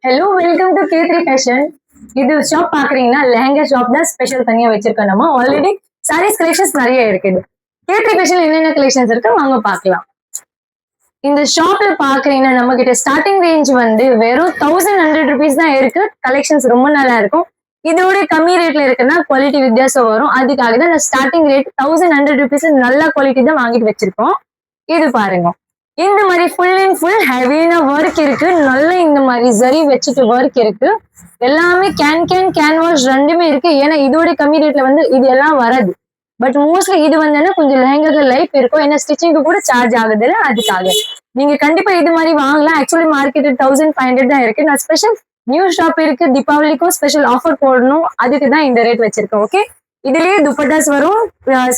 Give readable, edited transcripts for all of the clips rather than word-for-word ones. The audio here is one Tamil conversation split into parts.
Hello welcome to K3 fashion. இது ஷாப் பாக்குறீங்கன்னா லெஹங்கா ஷாப் தான் ஸ்பெஷல் தனியா வச்சிருக்கோம். நம்ம ஆல்ரெடி சாரீஸ் கலெக்ஷன்ஸ் நிறைய இருக்குது. K3 ஃபேஷன் என்னென்ன கலெக்ஷன்ஸ் இருக்கு வாங்க பார்க்கலாம். இந்த ஷாப்ல பாக்குறீங்கன்னா நம்ம கிட்ட ஸ்டார்டிங் ரேஞ்ச் வந்து வெறும் 1100 rupees தான் இருக்கு. கலெக்ஷன்ஸ் ரொம்ப நல்லா இருக்கும். இதோட கம்மி ரேட்ல இருக்குன்னா குவாலிட்டி வித்தியாசம் வரும். அதுக்காக தான் ஸ்டார்டிங் ரேட் 1100 rupees நல்ல குவாலிட்டி தான் வாங்கிட்டு வச்சிருக்கோம். இது பாருங்க, இந்த மாதிரி ஃபுல் அண்ட் ஃபுல் ஹெவியான ஒர்க் இருக்கு. நல்ல இந்த மாதிரி ஜரி வச்சுட்டு ஒர்க் இருக்கு. எல்லாமே கேன் வாஷ் ரெண்டுமே இருக்கு. ஏன்னா இதோட கம்மி ரேட்ல வந்து இது எல்லாம் வராது. பட் மோஸ்ட்லி இது வந்து கொஞ்சம் லெஹங்காக்கு லைஃப் இருக்கும். ஏன்னா ஸ்டிச்சிங்க்கு கூட சார்ஜ் ஆகுது இல்லை, அதுக்காக நீங்க கண்டிப்பா இது மாதிரி வாங்கலாம். ஆக்சுவலி மார்க்கெட் 1500 தான் இருக்கு. நான் ஸ்பெஷல் நியூ ஷாப் இருக்கு, தீபாவளிக்கும் ஸ்பெஷல் ஆஃபர் போடணும், அதுக்கு தான் இந்த ரேட் வச்சிருக்கேன். ஓகே, இதுலயே துப்பட்டாஸ் வரும்,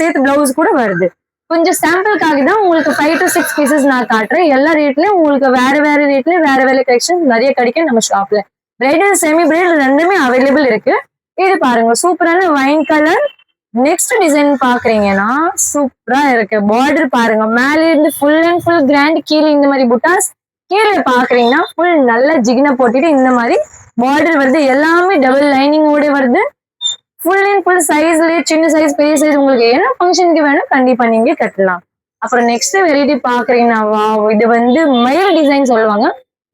சேர்த்து பிளவுஸ் கூட வருது. கொஞ்சம் சாம்பிளுக்காக தான் உங்களுக்கு 5 to 6 பீசஸ் நான் காட்டுறேன். எல்லா ரேட்லயும் உங்களுக்கு வேற வேற ரேட்ல வேற வேற கலெக்ஷன் நிறைய கிடைக்கும் நம்ம ஷாப்ல. பிரைடல் செமி பிரைடல் ரெண்டுமே அவைலபிள் இருக்கு. இது பாருங்க, சூப்பரான வைன் கலர். நெக்ஸ்ட் டிசைன் பாக்குறீங்கன்னா சூப்பரா இருக்கு. பார்டர் பாருங்க, மேல இருந்து ஃபுல் அண்ட் ஃபுல் கிராண்ட், கீழே இந்த மாதிரி புட்டாஸ், கீழே பாக்குறீங்கன்னா ஃபுல் நல்ல ஜிகின போட்டுட்டு இந்த மாதிரி பார்டர் வருது. எல்லாமே டபுள் லைனிங்கோட வருது. ஃபுல் அண்ட் ஃபுல் சைஸ்லயே சின்ன சைஸ் பெரிய சைஸ் உங்களுக்கு என்ன ஃபங்க்ஷனுக்கு வேணும் கண்டிப்பா நீங்க கட்டலாம். அப்புறம் நெக்ஸ்ட் வெரைட்டி பாக்குறீங்கன்னா இது வந்து மயில் டிசைன் சொல்லுவாங்க.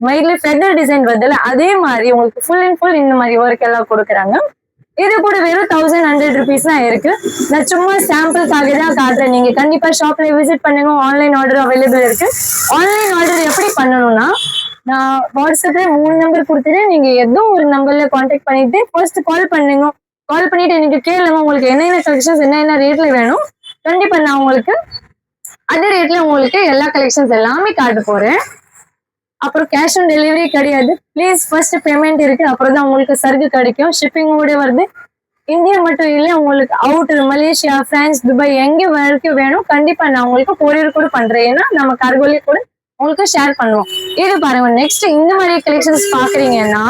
மயில ஃபெதர் டிசைன் வருதுல, அதே மாதிரி உங்களுக்கு ஃபுல் அண்ட் ஃபுல் இந்த மாதிரி ஒர்க் எல்லாம் கொடுக்குறாங்க. இது கூட வெறும் 1100 rupees தான் இருக்கு. நான் சும்மா சாம்பிளுக்காக தான் காட்டுறேன். நீங்க கண்டிப்பா ஷாப்ல விசிட் பண்ணுங்க. ஆன்லைன் ஆர்டர் அவைலபிள் இருக்கு. ஆன்லைன் ஆர்டர் எப்படி பண்ணணும்னா, நான் வாட்ஸ்அப்ல 3 நம்பர் கொடுத்துட்டு நீங்க ஏதோ ஒரு நம்பர்ல கான்டாக்ட் பண்ணிட்டு ஃபர்ஸ்ட் கால் பண்ணுங்க. கால் பண்ணிட்டு எனக்கு கேளுங்க உங்களுக்கு என்னென்ன கலெக்ஷன்ஸ் என்ன ரேட்ல வேணும். கண்டிப்பா நான் உங்களுக்கு அதே ரேட்ல உங்களுக்கு எல்லா கலெக்ஷன்ஸ் எல்லாமே காட்ட போறேன். அப்புறம் கேஷ் ஆன் டெலிவரி கிடையாது. ப்ளீஸ் ஃபர்ஸ்ட் பேமெண்ட் இருக்கு, அப்புறம் தான் உங்களுக்கு சர்க்கு கிடைக்கும். ஷிப்பிங்கோட வருது. இந்தியா மட்டும் இல்லை, உங்களுக்கு அவுட்டர் மலேசியா, பிரான்ஸ், துபாய் எங்க வரைக்கும் வேணும் கண்டிப்பா நான் உங்களுக்கு கொரியர் கூட பண்றேன். ஏன்னா நம்ம கார்கோலி கூட உங்களுக்கு ஷேர் பண்ணுவோம். இது பாருங்க, நெக்ஸ்ட் இந்த மாதிரி கலெக்ஷன்ஸ் பாக்குறீங்கன்னா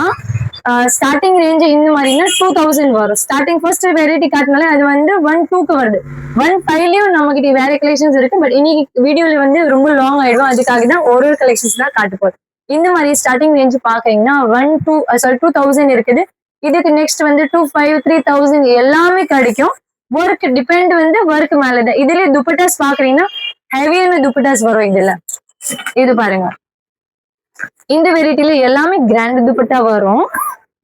ஸ்டார்டிங் ரேஞ்ச் இந்த மாதிரினா 2000 வரும். ஸ்டார்டிங் ஃபர்ஸ்ட் வெரைட்டி காட்டினாலே அது வந்து 1.2க்கு வருது. 1.5லயும் நம்ம கிட்ட வேற கலெக்ஷன்ஸ் இருக்கு. பட் இன்னைக்கு வீடியோல வந்து ரொம்ப லாங் ஆயிடும், அதுக்காக தான் ஒரு கலெக்ஷன்ஸ் தான் காட்டு போகுது. இந்த மாதிரி ஸ்டார்டிங் ரேஞ்ச் பாக்குறீங்கன்னா 2000 இருக்குது. இதுக்கு நெக்ஸ்ட் வந்து 2500, 3000 எல்லாமே கிடைக்கும். ஒர்க் டிபெண்ட் வந்து ஒர்க் மேலதான். இதுலயே துப்பட்டாஸ் பாக்குறீங்கன்னா ஹெவியான துப்பட்டாஸ் வரும். இதுல இது பாருங்க, இந்த வெரைட்டில எல்லாமே கிராண்ட் துப்பட்டா வரும்.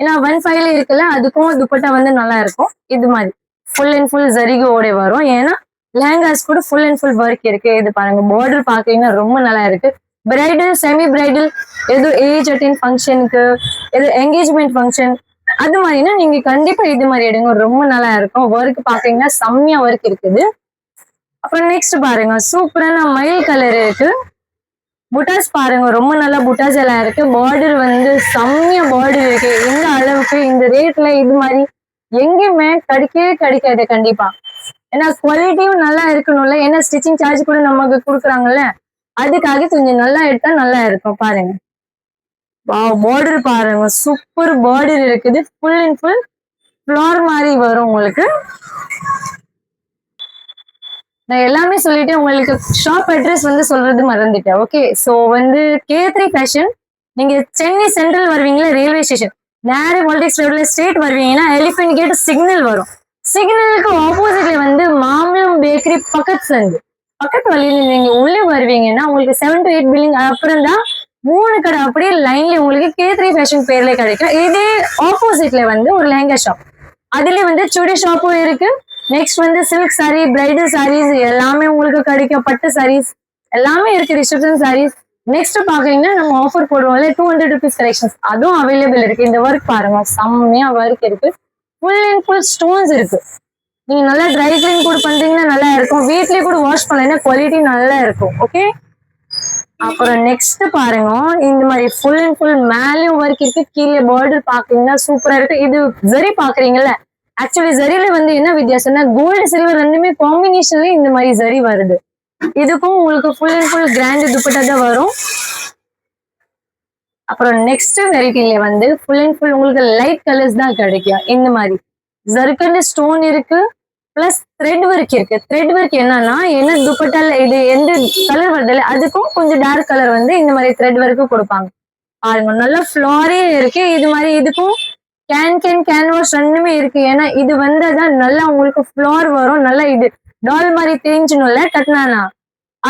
ஏன்னா 1.5ல இருக்குல்ல, அதுக்கும் துப்பட்டா வந்து நல்லா இருக்கும். இது மாதிரி ஃபுல் அண்ட் ஃபுல் ஜரிகோட வரும். ஏன்னா லெஹங்காஸ் கூட ஃபுல் அண்ட் ஃபுல் ஒர்க் இருக்கு. இது பாருங்க, பார்டர் பாக்குறீங்கன்னா ரொம்ப நல்லா இருக்கு. பிரைடல் செமி பிரைடல், ஏதோ ஏஜ் அட்டன் ஃபங்க்ஷனுக்கு, ஏதோ என்கேஜ்மெண்ட் ஃபங்க்ஷன், அது மாதிரினா நீங்க கண்டிப்பா இது மாதிரி எடுங்க, ரொம்ப நல்லா இருக்கும். ஒர்க் பாக்குறீங்கன்னா செம்மையா ஒர்க் இருக்குது. அப்புறம் நெக்ஸ்ட் பாருங்க, சூப்பரான மயில் கலர் இருக்கு. புட்டாஸ் பாருங்க, ரொம்ப நல்லா புட்டாஸ் எல்லாம் இருக்கு. பார்டர் வந்து செம்மையா பார்டர் இருக்கு. இந்த அளவுக்கு இந்த ரேட்ல இது மாதிரி எங்கேயுமே கிடைக்காது கண்டிப்பா. ஏன்னா குவாலிட்டியும் நல்லா இருக்கணும்ல. ஏன்னா ஸ்டிச்சிங் சார்ஜ் கூட நமக்கு கொடுக்குறாங்கல்ல, அதுக்காக கொஞ்சம் நல்லா எடுத்தா நல்லா இருக்கும். பாருங்க, பார்டர் பாருங்க, சூப்பர் பார்டர் இருக்குது. ஃபுல் அண்ட் ஃபுல் ஃபிளார் மாதிரி வரும் உங்களுக்கு. நான் எல்லாமே சொல்லிட்டு உங்களுக்கு ஷாப் அட்ரஸ் வந்து சொல்றது மறந்துட்டேன். ஓகே, ஸோ வந்து K3 ஃபேஷன், நீங்க சென்னை சென்ட்ரல் வருவீங்களா, ரயில்வே ஸ்டேஷன் நேரே பாலிடிக்ஸ் ரோட்ல ஸ்ட்ரெயிட் வருவீங்கன்னா எலிஃபென்ட் கேட் சிக்னல் வரும். சிக்னலுக்கு ஆப்போசிட்ல வந்து மாம்பழம் பேக்கரி பக்கத்து வழியில நீங்க உள்ளே வருவீங்கன்னா உங்களுக்கு 7 to 8 பில்டிங் அப்புறம் தான் 3 கடை அப்படியே லைன்ல உங்களுக்கு K3 ஃபேஷன் பேர்ல கிடைக்கும். இதே ஆப்போசிட்ல வந்து ஒரு லெஹங்கா ஷாப், அதுல வந்து சுடி ஷாப்பும் இருக்கு. நெக்ஸ்ட் வந்து சில்க் சாரி, பிரைடல் சாரீஸ் எல்லாமே உங்களுக்கு கிடைக்கும். பட்டு சாரீஸ் எல்லாமே இருக்கு, ரிசப்ஷன் சாரீஸ். நெக்ஸ்ட் பாக்குறீங்கன்னா நம்ம ஆஃபர் போடுவோம்ல 200 rupees கலெக்ஷன்ஸ், அதுவும் அவைலபிள் இருக்கு. இந்த ஒர்க் பாருங்க, செம்மையா ஒர்க் இருக்கு. ஃபுல் அண்ட் ஃபுல் ஸ்டோன்ஸ் இருக்கு. நீங்க நல்லா ட்ரை கிளீன் கூட பண்றீங்கன்னா நல்லா இருக்கும். வீட்லயே கூட வாஷ் பண்ணீங்கன்னா குவாலிட்டி நல்லா இருக்கும். ஓகே, அப்புறம் நெக்ஸ்ட் பாருங்க, இந்த மாதிரி ஃபுல் அண்ட் ஃபுல் மேலேயும் ஒர்க் இருக்கு. கீழே பார்டர் பாக்குறீங்கன்னா சூப்பரா இருக்கு. இது ஜரி பாக்குறீங்கல்ல, ஆக்சுவலி ஜரியில வந்து என்ன வித்தியாசம்னா கோல்டு சில்வர் ரெண்டுமே காம்பினேஷன்ல இந்த மாதிரி ஜரி வருது. இதுக்கும் உங்களுக்கு full and full grand dupatta தான் வரும். அப்புறம் நெக்ஸ்ட் வெரைட்டில வந்து ஃபுல் அண்ட் ஃபுல் உங்களுக்கு லைட் கலர்ஸ் தான் கிடைக்கும். இந்த மாதிரி ஜர்கண்ட் ஸ்டோன் இருக்கு, பிளஸ் த்ரெட் ஒர்க் இருக்கு. த்ரெட் ஒர்க் என்னன்னா, என்ன துப்பட்டால இது எந்த கலர் வருது அதுக்கும் கொஞ்சம் டார்க் கலர் வந்து இந்த மாதிரி த்ரெட் ஒர்க்கு கொடுப்பாங்க. பாருங்க நல்லா ஃபிளாரே இருக்கு. இது மாதிரி இதுக்கும் கேன்வாஸ் ரெண்டுமே இருக்கு. ஏன்னா இது வந்ததான் நல்லா உங்களுக்கு ஃபிளார் வரும். நல்லா இது டால் மாதிரி தேஞ்சணும்ல டக்குனானா,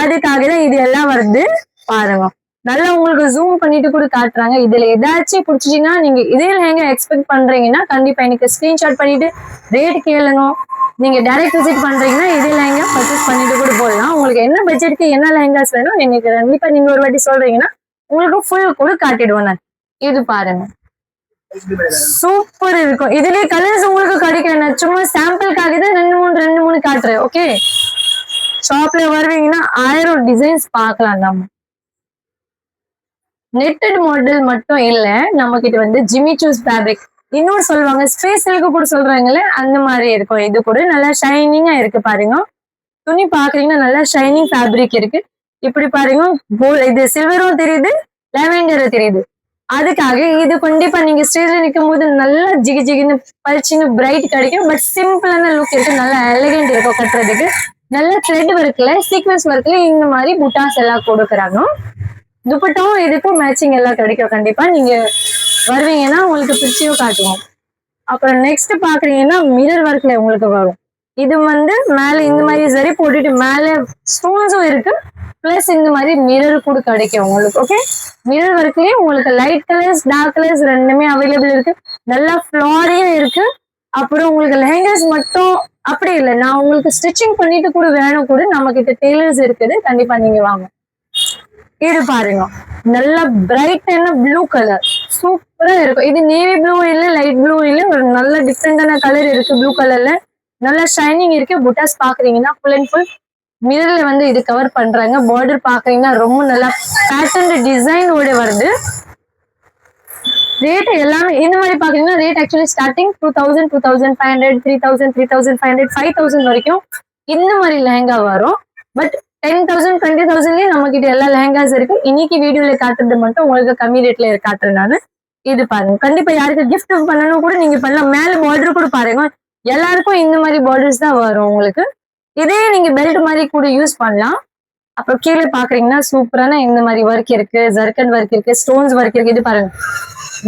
அதுக்காக தான் இது எல்லாம் வருது. பாருங்க நல்லா உங்களுக்கு ஜூம் பண்ணிட்டு கூட காட்டுறாங்க. இதுல ஏதாச்சும் பிடிச்சிட்டீங்கன்னா நீங்க இதே லெஹங்கா எக்ஸ்பெக்ட் பண்றீங்கன்னா கண்டிப்பா எனக்கு ஸ்கிரீன்ஷாட் பண்ணிட்டு ரேட் கேளுங்க. நீங்க டைரக்ட் விசிட் பண்றீங்கன்னா இதே லெஹங்கா பர்ச்சேஸ் பண்ணிட்டு கூட போடலாம். உங்களுக்கு என்ன பட்ஜெட்க்கு என்ன லெஹங்காஸ் வேணும் எனக்கு கண்டிப்பா நீங்க ஒரு வாட்டி சொல்றீங்கன்னா உங்களுக்கு ஃபுல் கூட காட்டிடுவோம் நான். இது பாருங்க சூப்பர் இருக்கும். இதுலயே கலர்ஸ் உங்களுக்கு கிடைக்கும். நான் சும்மா சாம்பிளுக்காக தான் ரெண்டு மூணு காட்டுறேன். ஓகே, ஷாப்ல வருவீங்கன்னா 1000 டிசைன்ஸ் பார்க்கலாம். நம்ம நெட்டட் மாடல் மட்டும் இல்ல, நம்ம கிட்ட வந்து ஜிம்மி சூஸ் ஃபேப்ரிக் இன்னொரு சொல்லுவாங்க ஸ்பேஸ் சில்க் கூட சொல்றாங்களே, அந்த மாதிரி இருக்கும். இது கூட நல்லா ஷைனிங்கா இருக்கு. பாருங்க துணி பாக்குறீங்கன்னா நல்லா ஷைனிங் ஃபேப்ரிக் இருக்கு. இப்படி பாருங்க இது சில்வரும் தெரியுது, லாவெண்டரும் தெரியுது. அதுக்காக இது கண்டிப்பா நீங்க ஸ்டேஜ்ல நிற்கும் போது நல்லா ஜிகி ஜிகின்னு பளிச்சுன்னு பிரைட் கிடைக்கும். பட் சிம்பிளான லுக் இருக்கு, நல்லா எலிகென்ட் இருக்கும். கட்டுறதுக்கு நல்ல த்ரெட் ஒர்க்ல சீக்வன்ஸ் ஒர்க்ல இந்த மாதிரி புட்டாஸ் எல்லாம் கொடுக்குறாங்க. துப்பட்டாவும் இதுக்கும் மேட்சிங் எல்லாம் கிடைக்கும். கண்டிப்பா நீங்க வருவீங்கன்னா உங்களுக்கு பிரிச்சியும் காட்டுவோம். அப்புறம் நெக்ஸ்ட் பாக்குறீங்கன்னா மிரர் ஒர்க்ல உங்களுக்கு வரும். இது வந்து மேல இந்த மாதிரி சரி போட்டுட்டு மேல ஸ்டோன்ஸும் இருக்கு, பிளஸ் இந்த மாதிரி மிரர் கூட கிடைக்கும் உங்களுக்கு. ஓகே, மிரர் ஒர்க்லயே உங்களுக்கு லைட் கலர்ஸ் டார்க் கலர்ஸ் ரெண்டுமே அவைலபிள் இருக்கு. நல்லா ஃபிளாரியும் இருக்கு. அப்புறம் உங்களுக்கு லெஹங்காஸ் மட்டும் அப்படி இல்லை, நான் உங்களுக்கு ஸ்டிச்சிங் பண்ணிட்டு கூட வேணும் கூட நம்ம கிட்ட டெய்லர்ஸ் இருக்குது. கண்டிப்பா நீங்க வாங்க. இது பாருங்க நல்லா பிரைட்டான ப்ளூ கலர் சூப்பரா இருக்கும். இது நேவி ப்ளூ இல்ல லைட் ப்ளூ இல்ல, ஒரு நல்ல டிஃப்ரெண்டான கலர் இருக்கு. ப்ளூ கலர்ல நல்லா ஷைனிங் இருக்கு. புட்டாஸ் பாக்குறீங்கன்னா ஃபுல் அண்ட் ஃபுல் மிரர்ல வந்து இது கவர் பண்றாங்க. பார்டர் பாக்குறீங்கன்னா ரொம்ப நல்லா பேட்டர்ன் டிசைன் ஓட வருது. ரேட் எல்லாமே இந்த மாதிரி பாக்குறீங்கன்னா ரேட் ஆக்சுவலி ஸ்டார்டிங் 2000, 2500, 3000, 3500, 5000 வரைக்கும் இந்த மாதிரி லெஹங்கா வரும். பட் 10,000, 20,000லயே நம்ம கிட்ட எல்லா லெஹங்காஸ் இருக்கு. இன்னைக்கு வீடியோல காட்டுறது மட்டும் உங்களுக்கு கம்மி ரேட்ல காட்டுறேன் நானு. இது பாருங்க கண்டிப்பா யாருக்கு கிஃப்ட் பண்ணணும் கூட நீங்க பண்ணலாம். மேல பார்டர் கூட பாருங்க, எல்லாருக்கும் இந்த மாதிரி பார்டர்ஸ் தான் வரும் உங்களுக்கு. இதே நீங்க பெல்ட் மாதிரி கூட யூஸ் பண்ணலாம். அப்புறம் கீழே பாக்குறீங்கன்னா சூப்பரான இந்த மாதிரி ஒர்க் இருக்கு, ஜர்கன் ஒர்க் இருக்கு, ஸ்டோன்ஸ் ஒர்க் இருக்கு. இது பாருங்க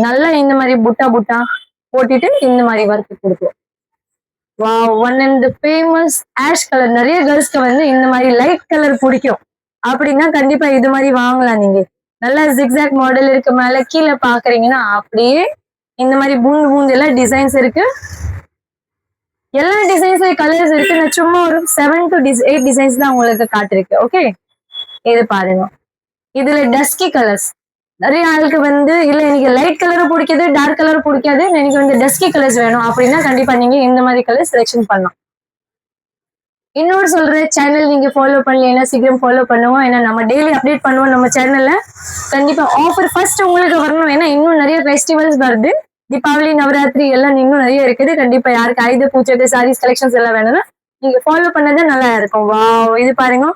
நல்லா இந்த மாதிரி புட்டா புட்டா போட்டுட்டு இந்த மாதிரி ஒர்க் கொடுக்கும். One and famous ash colour. நிறைய கேர்ள்ஸ்க்கு வந்து இந்த மாதிரி லைட் கலர் பிடிக்கும் அப்படின்னா கண்டிப்பா இது மாதிரி வாங்கலாம். நீங்க நல்லா ஜிக்ஸாக் மாடல் இருக்கு. மேல கீழே பாக்குறீங்கன்னா அப்படியே இந்த மாதிரி பூந்து பூந்து எல்லாம் டிசைன்ஸ் இருக்கு. எல்லா டிசைன்ஸ்ல கலர்ஸ் இருக்கு. நான் சும்மா ஒரு 7 to 8 டிசைன்ஸ் தான் உங்களுக்கு காட்டிருக்கு. ஓகே, இது பாருங்க இதுல டஸ்கி கலர்ஸ். நிறைய ஆளுக்கு வந்து இல்ல எனக்கு லைட் கலரும் பிடிக்காது, டார்க் கலரும் பிடிக்காது, எனக்கு வந்து டஸ்கி கலர்ஸ் வேணும் அப்படின்னா கண்டிப்பா நீங்க இந்த மாதிரி கலர் செலெக்ஷன் பண்ணலாம். இன்னொரு சொல்ற சேனல் நீங்க ஃபாலோ பண்ணலைன்னா சீக்கிரம் ஃபாலோ பண்ணுவோம். ஏன்னா நம்ம டெய்லி அப்டேட் பண்ணுவோம் நம்ம சேனல்ல. கண்டிப்பா ஆஃபர் ஃபர்ஸ்ட் உங்களுக்கு வரணும். ஏன்னா இன்னும் நிறைய ஃபெஸ்டிவல்ஸ் வருது. தீபாவளி, நவராத்திரி எல்லாம் இன்னும் நிறைய இருக்குது. கண்டிப்பா யாருக்கு ஆயுத பூஜை சாரீஸ் கலெக்ஷன்ஸ் எல்லாம் வேணும்னா நீங்க ஃபாலோ பண்ணதே நல்லா இருக்கும். இது பாருங்க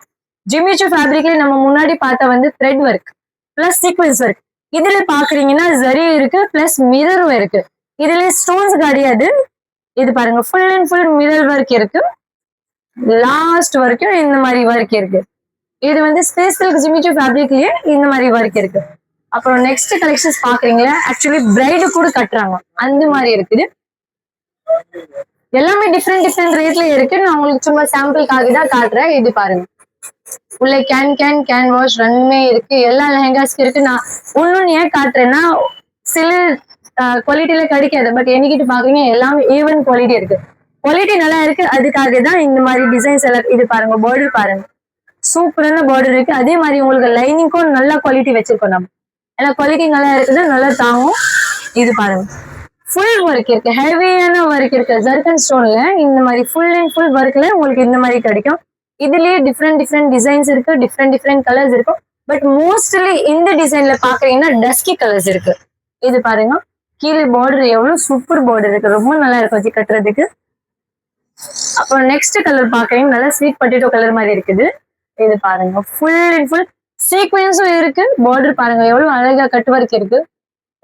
ஜிம்மி சூ ஃபேப்ரிக்ல நம்ம முன்னாடி பார்த்த வந்து thread work plus sequence work. இதுல பாக்குறீங்கன்னா ஜரி இருக்கு பிளஸ் மிரரும் இருக்கு. இதுல ஸ்டோன்ஸ் கிடையாது. இது பாருங்க full and full mirror work இருக்கு. லாஸ்ட் வரைக்கும் இந்த மாதிரி ஒர்க் இருக்கு. இது வந்து ஸ்பேஸ் சில்க் ஜிம்மி சூ ஃபேப்ரிக்லயே இந்த மாதிரி ஒர்க் இருக்கு. அப்புறம் நெக்ஸ்ட் கலெக்ஷன்ஸ் பாக்குறீங்களா, ஆக்சுவலி பிரைடு கூட கட்டுறாங்க அந்த மாதிரி இருக்குது. எல்லாமே டிஃப்ரெண்ட் ரேட்ல இருக்கு. நான் உங்களுக்கு சும்மா சாம்பிளுக்காக தான் காட்டுறேன். இது பாருங்க உள்ள கேன் வாஷ் ரெண்டுமே இருக்கு. எல்லா லெஹங்காஸ்க்கு இருக்கு. நான் ஒன்னொன்னு ஏன் காட்டுறேன்னா சில குவாலிட்டியில கிடைக்காது. பட் என்கிட்ட பாக்குறீங்க எல்லாமே ஈவன் குவாலிட்டி இருக்கு. குவாலிட்டி நல்லா இருக்கு. அதுக்காக தான் இந்த மாதிரி டிசைன்ஸ் எல்லாம். இது பாருங்க பார்டர் பாருங்க சூப்பரான பார்டர் இருக்கு. அதே மாதிரி உங்களுக்கு லைனிங்க்கும் நல்ல குவாலிட்டி வச்சிருக்கோம் நம்ம. ஏன்னா குவாலிட்டி நல்லா இருக்குது, நல்லா தாங்கும். இது பாருங்க ஃபுல் ஒர்க் இருக்கு, ஹெவியான ஒர்க் இருக்கு. ஜர்கன் ஸ்டோன்ல இந்த மாதிரி ஃபுல் அண்ட் ஃபுல் ஒர்க்ல உங்களுக்கு இந்த மாதிரி கிடைக்கும். இதுலயே டிஃப்ரெண்ட் டிசைன்ஸ் இருக்கு, டிஃப்ரெண்ட் கலர்ஸ் இருக்கும். பட் மோஸ்ட்லி இந்த டிசைன்ல பாக்குறீங்கன்னா டஸ்கி கலர்ஸ் இருக்கு. இது பாருங்க கீழே பார்டர் எவ்வளவு சூப்பர் பார்டர் இருக்கு, ரொம்ப நல்லா இருக்கும் வச்சு கட்டுறதுக்கு. அப்புறம் நெக்ஸ்ட் கலர் பாக்குறீங்க நல்லா ஸ்வீட் பொட்டேட்டோ கலர் மாதிரி இருக்குது. இது பாருங்க ஃபுல் அண்ட் ஃபுல் சீக்வன்ஸும் இருக்கு. பார்டர் பாருங்க எவ்வளவு அழகா கட் ஒர்க் இருக்கு.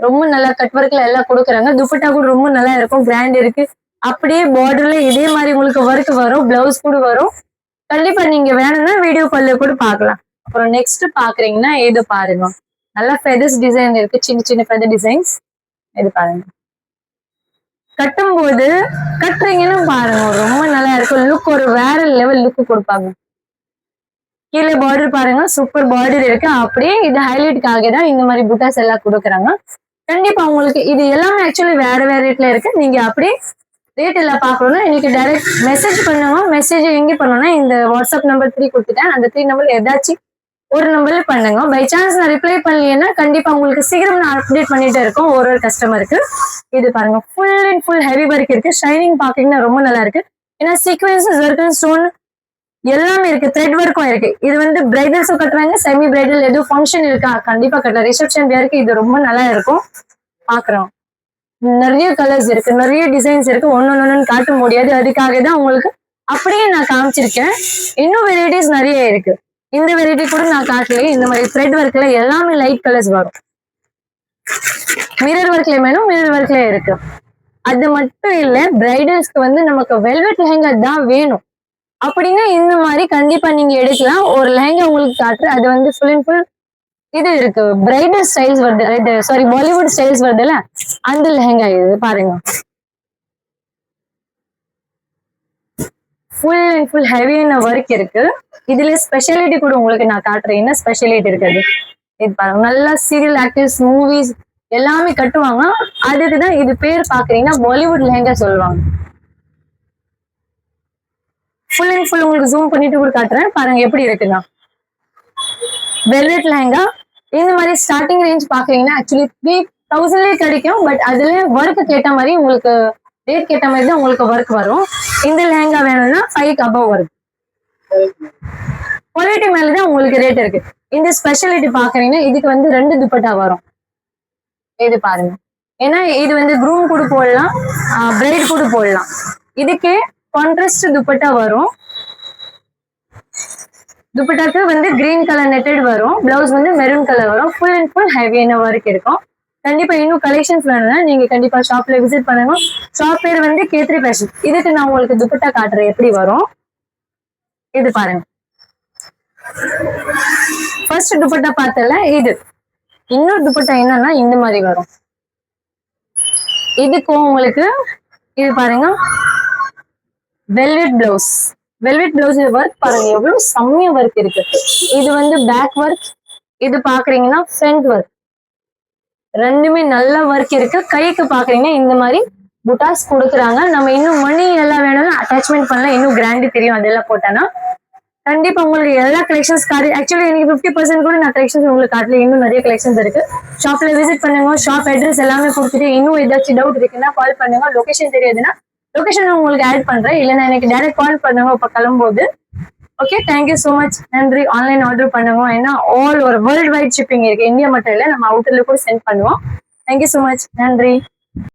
ரொம்ப நல்லா கட் ஒர்க்ல எல்லாம் கொடுக்குறாங்க. துப்பட்டா கூட ரொம்ப நல்லா இருக்கும், கிராண்ட் இருக்கு. அப்படியே பார்டர்ல இதே மாதிரி உங்களுக்கு ஒர்க் வரும், பிளவுஸ் கூட வரும். கண்டிப்பா நீங்க வேணும்னா வீடியோ கால்ல கூட பாக்கலாம். அப்புறம் நெக்ஸ்ட் பாக்குறீங்கன்னா இது பாருங்க நல்ல ஃபெதர்ஸ் டிசைன் இருக்கு, சின்ன சின்ன ஃபெதர் டிசைன்ஸ். இது பாருங்க, கட்டும் போது கட்டுறீங்கன்னு பாருங்க ரொம்ப நல்லா இருக்கும். லுக் ஒரு வேற லெவல் லுக் கொடுப்பாங்க. கீழே பார்டர் பாருங்க, சூப்பர் பார்டர் இருக்கு. அப்படியே இது ஹைலைட்டுக்காக தான் இந்த மாதிரி புட்டாஸ் எல்லாம் கொடுக்குறாங்க. கண்டிப்பா உங்களுக்கு இது எல்லாமே ஆக்சுவலி வேற வேற ரேட்ல இருக்கு. நீங்க அப்படியே ரேட் எல்லாம் பாக்கணும்னா இன்னைக்கு டைரக்ட் மெசேஜ் பண்ணுங்க. மெசேஜ் எங்க பண்ணணும்னா இந்த வாட்ஸ்அப் நம்பர் 3 கொடுத்துட்டேன். அந்த 3 நம்பர் ஏதாச்சும் ஒரு நம்பர்ல பண்ணுங்க. பை சான்ஸ் நான் ரிப்ளை பண்ணலைன்னா கண்டிப்பா உங்களுக்கு சீக்கிரம் நான் அப்டேட் பண்ணிட்டே இருக்கோம் ஒரு கஸ்டமருக்கு. இது பாருங்க, full and full heavy work இருக்கு. ஷைனிங் பாத்தீங்கன்னா ரொம்ப நல்லா இருக்கு. ஏன்னா சீக்வன்ஸ், ஜர்கன் ஸ்டோன் எல்லாமே இருக்கு. த்ரெட் ஒர்க்கும் இருக்கு. இது வந்து பிரைடல்ஸும் கட்டுறாங்க, செமி பிரைடல் எதுவும் ஃபங்க்ஷன் இருக்கா கண்டிப்பா கட்டலாம். ரிசப்ஷன் வேருக்கு இது ரொம்ப நல்லா இருக்கும். பாக்குறோம் நிறைய கலர்ஸ் இருக்கு, நிறைய டிசைன்ஸ் இருக்கு. ஒன்னு காட்ட முடியாது, அதுக்காக தான் உங்களுக்கு அப்படியே நான் காமிச்சிருக்கேன். இன்னும் வெரைட்டிஸ் நிறைய இருக்கு. இந்த வெரைட்டி கூட நான் காட்டல. இந்த மாதிரி த்ரெட் ஒர்க்ல எல்லாமே லைட் கலர்ஸ் வரும். மிரர் ஒர்க்ல வேணும், மிரர் ஒர்க்ல இருக்கு. அது மட்டும் இல்ல, பிரைடல்ஸ்க்கு வந்து நமக்கு வெல்வெட் லெஹங்கா தான் வேணும் அப்படின்னா இந்த மாதிரி கண்டிப்பா நீங்க எடுக்கலாம். ஒரு லெஹங்கா உங்களுக்கு காட்டுறேன். அது வந்து ஃபுல் அண்ட் ஃபுல் இது இருக்கு, பிரைடல் ஸ்டைல்ஸ் வருது, இது சாரி பாலிவுட் ஸ்டைல்ஸ் வருதுல்ல, அந்த லெஹங்கா இது பாருங்க. ஃபுல் அண்ட் ஃபுல் ஹெவியான ஒர்க் இருக்கு. இதுல ஸ்பெஷாலிட்டி கூட உங்களுக்கு நான் காட்டுறேன். என்ன ஸ்பெஷாலிட்டி இருக்குது இது பாருங்க. நல்லா சீரியல் ஆக்டர்ஸ், மூவிஸ் எல்லாமே கட்டுவாங்க. அதுக்குதான் இது பேர் பாக்குறீங்கன்னா பாலிவுட் லெஹங்கா சொல்லுவாங்க. ஃபுல் அண்ட் ஃபுல் உங்களுக்கு ஜூம் பண்ணிட்டு கூட காட்டுறேன் பாருங்க எப்படி இருக்குன்னா. வெல்வெட் லெஹங்கா இந்த மாதிரி ஸ்டார்டிங் ரேஞ்ச் பாக்குறீங்கன்னா ஆக்சுவலி 3000 கிடைக்கும். பட் அதுல ஒர்க்கு கேட்ட மாதிரி உங்களுக்கு ரேட் கேட்ட மாதிரி தான் உங்களுக்கு ஒர்க் வரும். இந்த லெஹங்கா வேணும்னா 5 above வரும். குவாலிட்டி மேலதான் உங்களுக்கு ரேட் இருக்கு. இந்த ஸ்பெஷாலிட்டி பாக்குறீங்கன்னா இதுக்கு வந்து 2 துப்பட்டா வரும். இது பாருங்க, ஏன்னா இது வந்து க்ரூம் கூட போடலாம், பிரைட் கூட போடலாம். இதுக்கே கான்ட்ராஸ்ட் துப்பட்டா வரும். துப்பட்டாக்கு வந்து கிரீன் கலர் நெட்டட் வரும். பிளவுஸ் வந்து மெரூன் கலர் வரும். ஃபுல் அண்ட் ஃபுல் ஹெவியான ஒர்க் இருக்கும். கண்டிப்பா இன்னும் கலெக்ஷன்ஸ் வேணும்னா நீங்க கண்டிப்பா ஷாப்ல விசிட் பண்ணுங்க. ஷாப் பேர் வந்து K3 ஃபேஷன். இதுக்கு நான் உங்களுக்கு துப்பட்டா காட்டுறேன் எப்படி வரும். இது பாருங்க, ஃபர்ஸ்ட் துப்பட்டா பார்த்தல இது. இன்னொரு துப்பட்டா என்னன்னா இந்த மாதிரி வரும். இதுக்கும் உங்களுக்கு இது பாருங்க, velvet blouse. Velvet blouse work பாருங்க எவ்வளவு செம்மையா ஒர்க் இருக்கு. இது வந்து பேக் ஒர்க், இது பாக்குறீங்கன்னா ஃப்ரண்ட் ஒர்க். ரெண்டுமே நல்ல ஒர்க் இருக்கு. கைக்கு பாக்குறீங்கன்னா இந்த மாதிரி புட்டாஸ் கொடுக்குறாங்க. நம்ம இன்னும் மணி எல்லாம் வேணும்னா அட்டாச்மெண்ட் பண்ணலாம், இன்னும் கிராண்ட் தெரியும் அதெல்லாம் போட்டோன்னா. கண்டிப்பா உங்களுக்கு எல்லா கலெக்ஷன்ஸ் காட்டு. ஆக்சுவலி எனக்கு 50% கூட நான் கலெக்ஷன்ஸ் உங்களுக்கு காட்டல. இன்னும் நிறைய கலெக்ஷன்ஸ் இருக்கு. ஷாப்ல விசிட் பண்ணுங்க. ஷாப் அட்ரஸ் எல்லாமே கொடுத்துட்டு இன்னும் ஏதாச்சும் டவுட் இருக்குன்னா கால் பண்ணுங்க. லொகேஷன் தெரியாதுன்னா லொகேஷன் உங்களுக்கு ஆட் பண்றேன், இல்லைன்னா எனக்கு டைரக்ட் கால் பண்ணுங்க இப்ப கிளம்பும்போது. Okay, thank you so much. நன்றி. ஆன்லைன் ஆர்டர் பண்ணுங்க. ஏன்னா ஆல் ஒரு வேர்ல்டு வைட் ஷிப்பிங் இருக்கு. இந்தியா மட்டும் இல்லை, நம்ம அவுட்டர்ல கூட சென்ட் பண்ணுவோம். Thank you so much. நன்றி.